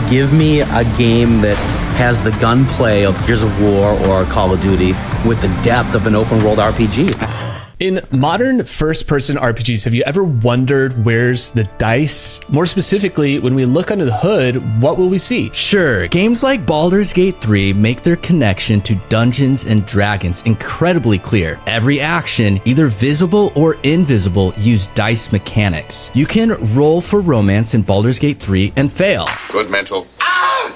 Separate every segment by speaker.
Speaker 1: Give me a game that has the gunplay of Gears of War or Call of Duty with the depth of an open world RPG.
Speaker 2: In modern first-person RPGs, have you ever wondered where's the dice? More specifically, when we look under the hood, what will we see?
Speaker 3: Sure, games like Baldur's Gate 3 make their connection to Dungeons and Dragons incredibly clear. Every action, either visible or invisible, use dice mechanics. You can roll for romance in Baldur's Gate 3 and fail.
Speaker 4: Good mental.
Speaker 5: Oh,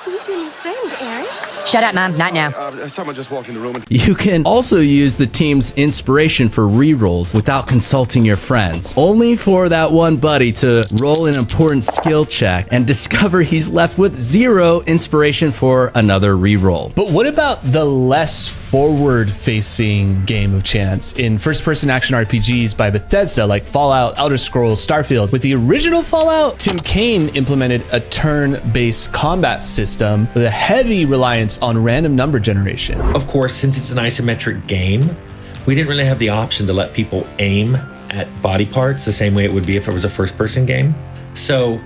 Speaker 5: who's your new friend, Eric?
Speaker 6: Shut up, Mom. Not now.
Speaker 4: Someone just walked in the room.
Speaker 3: You can also use the team's inspiration for rerolls without consulting your friends, only for that one buddy to roll an important skill check and discover he's left with 0 inspiration for another reroll.
Speaker 2: But what about the less forward-facing game of chance in first-person action RPGs by Bethesda like Fallout, Elder Scrolls, Starfield? With the original Fallout, Tim Cain implemented a turn-based combat system with a heavy reliance on random number generation.
Speaker 7: Of course, since it's an isometric game, we didn't really have the option to let people aim at body parts the same way it would be if it was a first-person game. So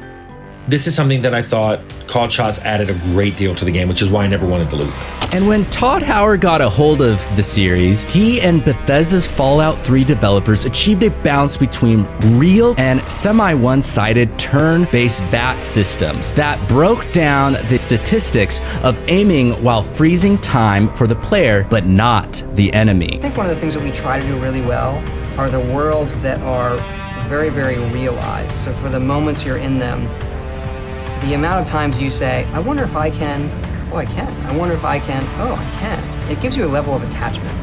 Speaker 7: this is something that I thought called shots added a great deal to the game, which is why I never wanted to lose them.
Speaker 3: And when Todd Howard got a hold of the series, he and Bethesda's Fallout 3 developers achieved a balance between real and semi-one-sided turn-based VATS systems that broke down the statistics of aiming while freezing time for the player, but not the enemy.
Speaker 8: I think one of the things that we try to do really well are the worlds that are very, very realized. So for the moments you're in them, the amount of times you say, I wonder if I can, oh, I can. I wonder if I can, oh, I can. It gives you a level of attachment.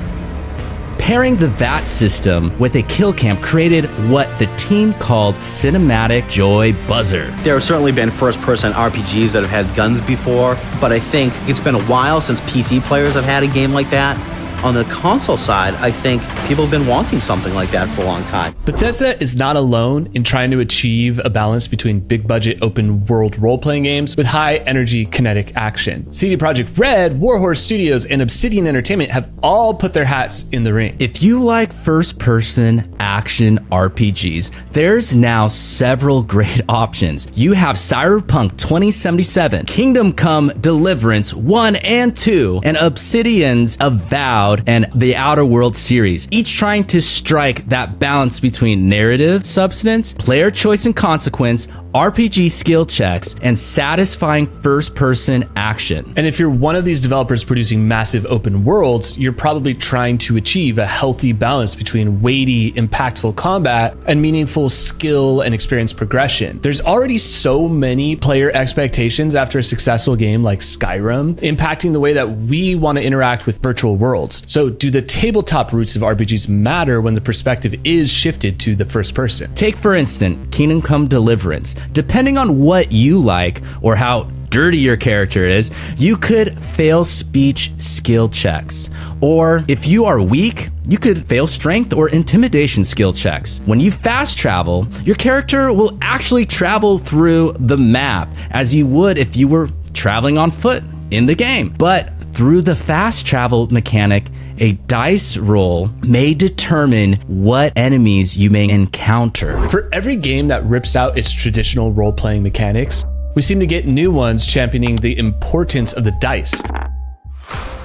Speaker 3: Pairing the VATS system with a kill cam created what the team called Cinematic Joy Buzzer.
Speaker 1: There have certainly been first-person RPGs that have had guns before, but I think it's been a while since PC players have had a game like that. On the console side, I think people have been wanting something like that for a long time.
Speaker 2: Bethesda is not alone in trying to achieve a balance between big-budget open-world role-playing games with high-energy kinetic action. CD Projekt Red, Warhorse Studios, and Obsidian Entertainment have all put their hats in the ring.
Speaker 3: If you like first-person action RPGs, there's now several great options. You have Cyberpunk 2077, Kingdom Come Deliverance 1 and 2, and Obsidian's Avowed and the Outer Worlds series, each trying to strike that balance between narrative substance, player choice and consequence, RPG skill checks, and satisfying first-person action.
Speaker 2: And if you're one of these developers producing massive open worlds, you're probably trying to achieve a healthy balance between weighty, impactful combat and meaningful skill and experience progression. There's already so many player expectations after a successful game like Skyrim, impacting the way that we want to interact with virtual worlds. So do the tabletop roots of RPGs matter when the perspective is shifted to the first person?
Speaker 3: Take, for instance, Kingdom Come Deliverance. Depending on what you like or how dirty your character is, you could fail speech skill checks. Or if you are weak, you could fail strength or intimidation skill checks. When you fast travel, your character will actually travel through the map as you would if you were traveling on foot in the game. But through the fast travel mechanic, a dice roll may determine what enemies you may encounter.
Speaker 2: For every game that rips out its traditional role-playing mechanics, we seem to get new ones championing the importance of the dice.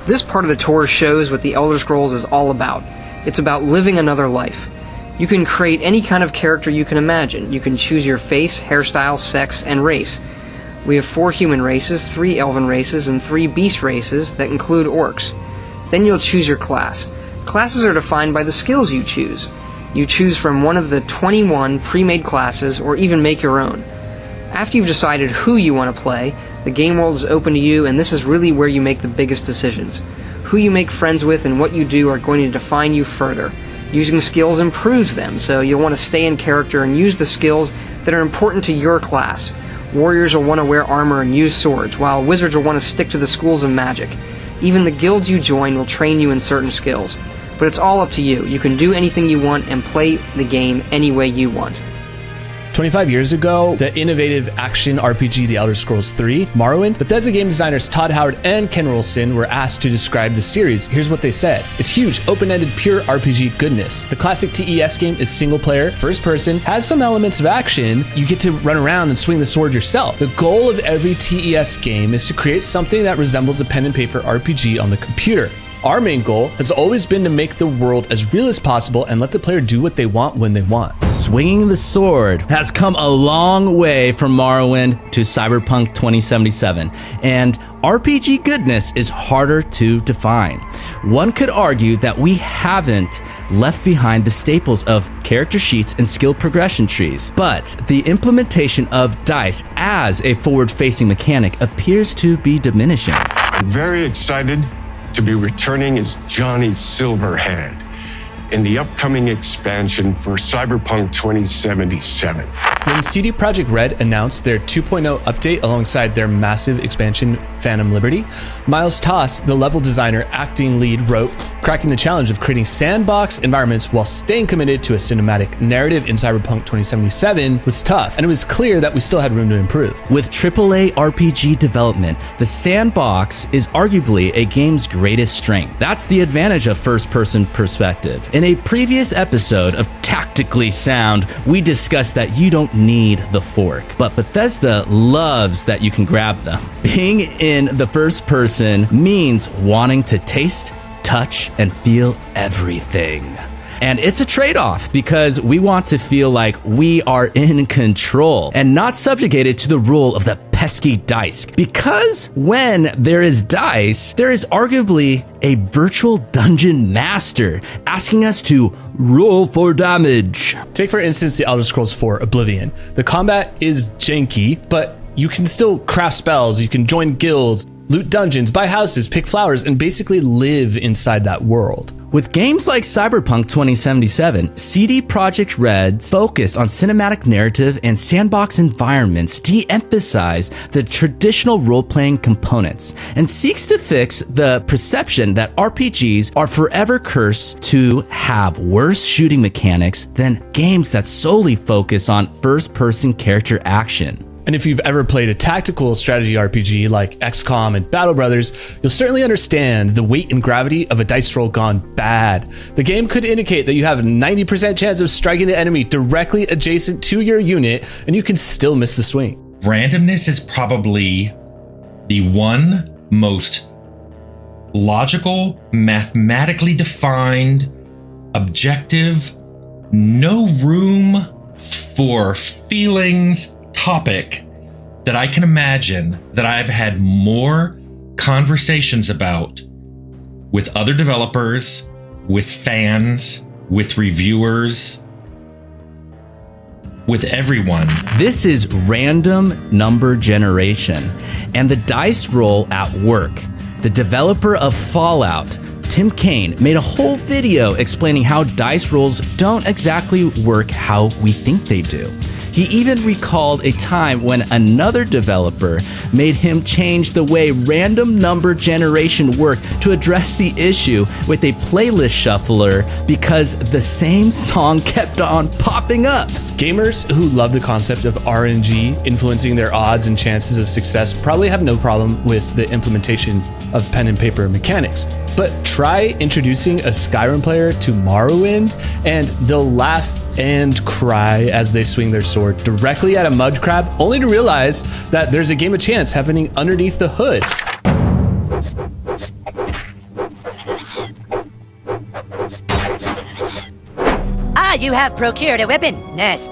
Speaker 8: This part of the tour shows what the Elder Scrolls is all about. It's about living another life. You can create any kind of character you can imagine. You can choose your face, hairstyle, sex, and race. We have 4 human races, 3 elven races, and 3 beast races that include orcs. Then you'll choose your class. Classes are defined by the skills you choose. You choose from one of the 21 pre-made classes or even make your own. After you've decided who you want to play, the game world is open to you, and this is really where you make the biggest decisions. Who you make friends with and what you do are going to define you further. Using skills improves them, so you'll want to stay in character and use the skills that are important to your class. Warriors will want to wear armor and use swords, while wizards will want to stick to the schools of magic. Even the guilds you join will train you in certain skills. But it's all up to you. You can do anything you want and play the game any way you want.
Speaker 2: 25 years ago, the innovative action RPG The Elder Scrolls 3, Morrowind, Bethesda game designers Todd Howard and Ken Rolston were asked to describe the series. Here's what they said. It's huge, open-ended, pure RPG goodness. The classic TES game is single-player, first-person, has some elements of action. You get to run around and swing the sword yourself. The goal of every TES game is to create something that resembles a pen and paper RPG on the computer. Our main goal has always been to make the world as real as possible and let the player do what they want when they want.
Speaker 3: Swinging the sword has come a long way from Morrowind to Cyberpunk 2077, and RPG goodness is harder to define. One could argue that we haven't left behind the staples of character sheets and skill progression trees, but the implementation of dice as a forward-facing mechanic appears to be diminishing.
Speaker 6: I'm very excited to be returning as Johnny Silverhand in the upcoming expansion for Cyberpunk 2077.
Speaker 2: When CD Projekt Red announced their 2.0 update alongside their massive expansion Phantom Liberty, Miles Toss, the level designer acting lead, wrote, "Cracking the challenge of creating sandbox environments while staying committed to a cinematic narrative in Cyberpunk 2077 was tough, and it was clear that we still had room to improve."
Speaker 3: With AAA RPG development, the sandbox is arguably a game's greatest strength. That's the advantage of first-person perspective. In a previous episode of Tactically Sound, we discussed that you don't need the fork, but Bethesda loves that you can grab them. Being in the first person means wanting to taste, touch, and feel everything. And it's a trade-off because we want to feel like we are in control and not subjugated to the rule of the pesky dice. Because when there is dice, there is arguably a virtual dungeon master asking us to roll for damage.
Speaker 2: Take for instance the Elder Scrolls 4 Oblivion. The combat is janky, but you can still craft spells, you can join guilds, loot dungeons, buy houses, pick flowers, and basically live inside that world.
Speaker 3: With games like Cyberpunk 2077, CD Projekt Red's focus on cinematic narrative and sandbox environments de-emphasize the traditional role-playing components and seeks to fix the perception that RPGs are forever cursed to have worse shooting mechanics than games that solely focus on first-person character action.
Speaker 2: And if you've ever played a tactical strategy RPG like XCOM and Battle Brothers, you'll certainly understand the weight and gravity of a dice roll gone bad. The game could indicate that you have a 90% chance of striking the enemy directly adjacent to your unit, and you can still miss the swing.
Speaker 7: Randomness is probably the one most logical, mathematically defined, objective, no room for feelings topic that I can imagine that I've had more conversations about with other developers, with fans, with reviewers, with everyone.
Speaker 3: This is random number generation and the dice roll at work. The developer of Fallout, Tim Cain, made a whole video explaining how dice rolls don't exactly work how we think they do. He even recalled a time when another developer made him change the way random number generation worked to address the issue with a playlist shuffler because the same song kept on popping up.
Speaker 2: Gamers who love the concept of RNG influencing their odds and chances of success probably have no problem with the implementation of pen and paper mechanics. But try introducing a Skyrim player to Morrowind and they'll laugh and cry as they swing their sword directly at a mud crab, only to realize that there's a game of chance happening underneath the hood.
Speaker 9: Ah, you have procured a weapon. Yes.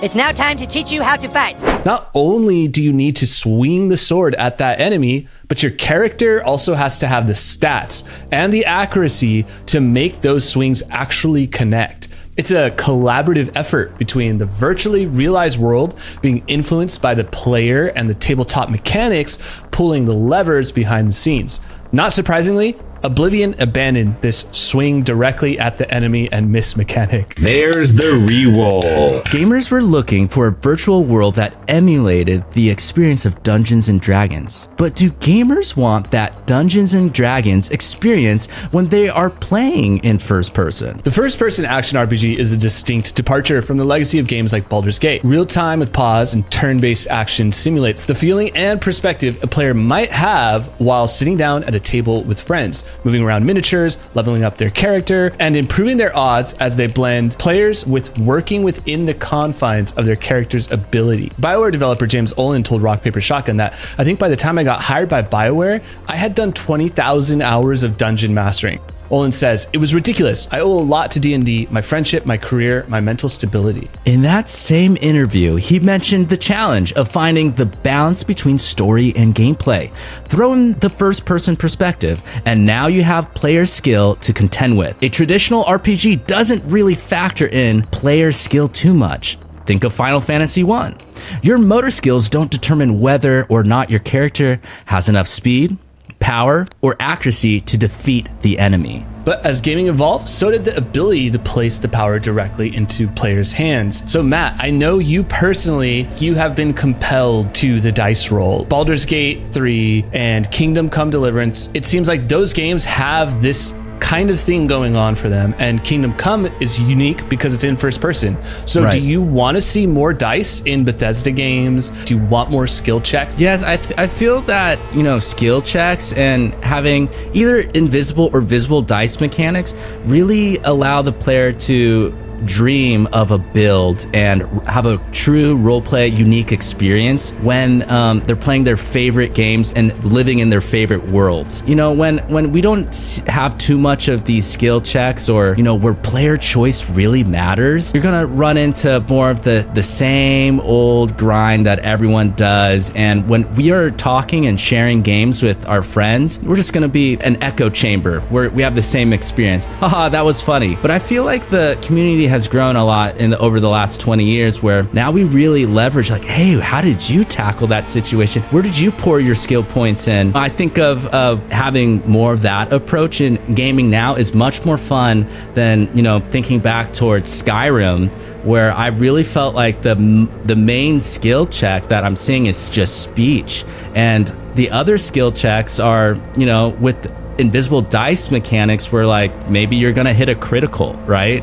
Speaker 9: It's now time to teach you how to fight.
Speaker 2: Not only do you need to swing the sword at that enemy, but your character also has to have the stats and the accuracy to make those swings actually connect. It's a collaborative effort between the virtually realized world being influenced by the player and the tabletop mechanics pulling the levers behind the scenes. Not surprisingly, Oblivion abandoned this swing directly at the enemy and miss mechanic.
Speaker 10: There's the reroll.
Speaker 3: Gamers were looking for a virtual world that emulated the experience of Dungeons and Dragons. But do gamers want that Dungeons and Dragons experience when they are playing in first person?
Speaker 2: The first-person action RPG is a distinct departure from the legacy of games like Baldur's Gate. Real-time with pause and turn-based action simulates the feeling and perspective a player might have while sitting down at a table with friends, moving around miniatures, leveling up their character, and improving their odds as they blend players with working within the confines of their character's ability. BioWare developer James Olin told Rock Paper Shotgun that, I think by the time I got hired by BioWare, I had done 20,000 hours of dungeon mastering. Olin says, it was ridiculous. I owe a lot to D&D, my friendship, my career, my mental stability.
Speaker 3: In that same interview, he mentioned the challenge of finding the balance between story and gameplay. Throw in the first-person perspective, and now you have player skill to contend with. A traditional RPG doesn't really factor in player skill too much. Think of Final Fantasy 1. Your motor skills don't determine whether or not your character has enough speed, power, or accuracy to defeat the enemy.
Speaker 2: But as gaming evolved, so did the ability to place the power directly into players' hands. So Matt, I know you personally, you have been compelled to the dice roll. Baldur's Gate 3 and Kingdom Come Deliverance, it seems like those games have this kind of thing going on for them, and Kingdom Come is unique because it's in first person. So
Speaker 3: Right.
Speaker 2: Do you want to see more dice in Bethesda games? Do you want more skill checks?
Speaker 3: Yes, I feel that, skill checks and having either invisible or visible dice mechanics really allow the player to dream of a build and have a true roleplay unique experience when they're playing their favorite games and living in their favorite worlds. When we don't have too much of these skill checks or where player choice really matters, you're gonna run into more of the same old grind that everyone does. And when we are talking and sharing games with our friends, we're just gonna be an echo chamber where we have the same experience. Haha, that was funny. But I feel like the community has grown a lot over the last 20 years where now we really leverage like, hey, how did you tackle that situation? Where did you pour your skill points in? I think of having more of that approach in gaming now is much more fun than, thinking back towards Skyrim, where I really felt like the main skill check that I'm seeing is just speech. And the other skill checks are, with invisible dice mechanics where like maybe you're gonna hit a critical, right?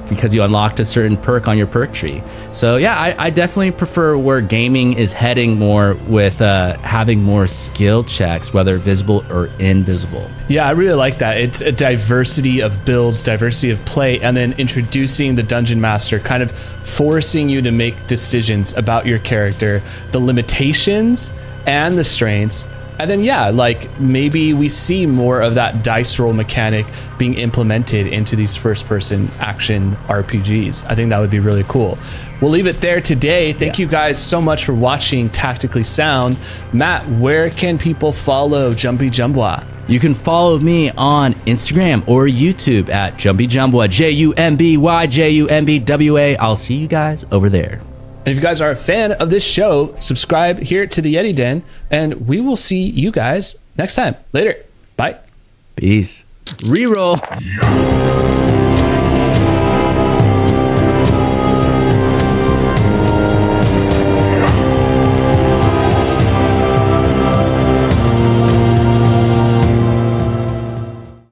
Speaker 3: Because you unlocked a certain perk on your perk tree. So yeah, I definitely prefer where gaming is heading more with having more skill checks, whether visible or invisible.
Speaker 2: Yeah, I really like that. It's a diversity of builds, diversity of play, and then introducing the Dungeon Master, kind of forcing you to make decisions about your character, the limitations and the strengths. And then, yeah, like maybe we see more of that dice roll mechanic being implemented into these first-person action RPGs. I think that would be really cool. We'll leave it there today. Thank you guys so much for watching Tactically Sound. Matt, where can people follow Jumpy Jumbwa?
Speaker 3: You can follow me on Instagram or YouTube at Jumpy Jumbwa, JUMBYJUMBWA. I'll see you guys over there.
Speaker 2: And if you guys are a fan of this show, subscribe here to the Yeti Den, and we will see you guys next time. Later. Bye.
Speaker 3: Peace. Reroll.